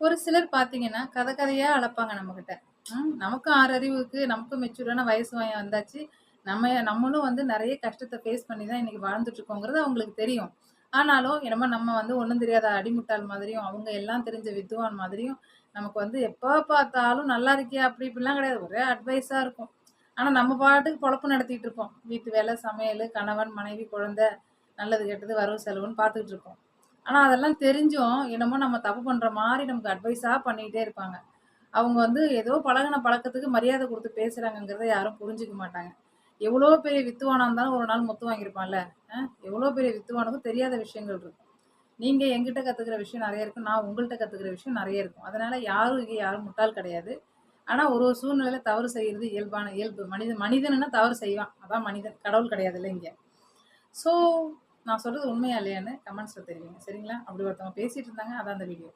ஒரு சிலர் பார்த்தீங்கன்னா, கதை கதையா அளப்பாங்க நம்மகிட்ட. நமக்கும் 6 அறிவு இருக்கு. நமக்கும் மெச்சூரான வயசு வந்தாச்சு. நம்மளும் வந்து நெறைய கஷ்டத்த ஃபேஸ் பண்ணி தான் இன்னைக்கு வாழ்ந்துட்டு இருக்கோங்கிறது அவங்களுக்கு தெரியும். ஆனாலும் என்னமோ நம்ம வந்து ஒண்ணும் தெரியாத அடிமுட்டாள் மாதிரியும், அவங்க எல்லாம் தெரிஞ்ச வித்துவான் மாதிரியும், நமக்கு வந்து எப்ப பார்த்தாலும் "நல்லா இருக்கியா?" அப்படி இப்படிலாம் கிடையாது. ஒரே அட்வைஸா இருக்கும். ஆனா நம்ம பாட்டுக்கு பொழப்பு நடத்திட்டு இருப்போம். வீட்டு வேலை, சமையலு, கணவன், மனைவி, குழந்தை, நல்லது கெட்டது, வரவு செலவுன்னு பார்த்துக்கிட்டு இருப்போம். ஆனா அதெல்லாம் தெரிஞ்சும், என்னமோ நம்ம தப்பு பண்ற மாரி நமக்கு அட்வைஸா பண்ணிட்டே இருப்பாங்க. அவங்க வந்து ஏதோ பழகுன பழக்கத்துக்கு மரியாதை குடுத்து பேசுறாங்கங்கிறத யாரும் புரிஞ்சுக்க மாட்டாங்க. எவ்வளோ பெரிய வித்துவானா இருந்தாலும் ஒரு நாள் முத்து வாங்கியிருப்பான்ல. அ எவ்வளோ பெரிய வித்துவானுக்கும் தெரியாத விஷயங்கள் இருக்கும். நீங்க என்கிட்ட கத்துக்கிற விஷயம் நெறைய இருக்கும். நான் உங்கள்ட்ட கத்துக்கிற விஷயம் நெறைய இருக்கும். அதனால யாரும் இங்க யாரும் முட்டாள் கிடையாது. ஆனா ஒரு ஒரு சூழ்நிலையில தவறு செய்றது இயல்பான இயல்பு. மனிதன்னா தவறு செய்வான். அதான் மனிதன். கடவுள் கிடையாதுல்ல இங்க. ஸோ நான் சொல்றது உண்மையா இல்லையான்னு கமெண்ட்ஸ்ல தெரிவிங்க. சரிங்களா? அப்படி ஒருத்தவங்க பேசிட்டு இருந்தாங்க. அதான் அந்த வீடியோ.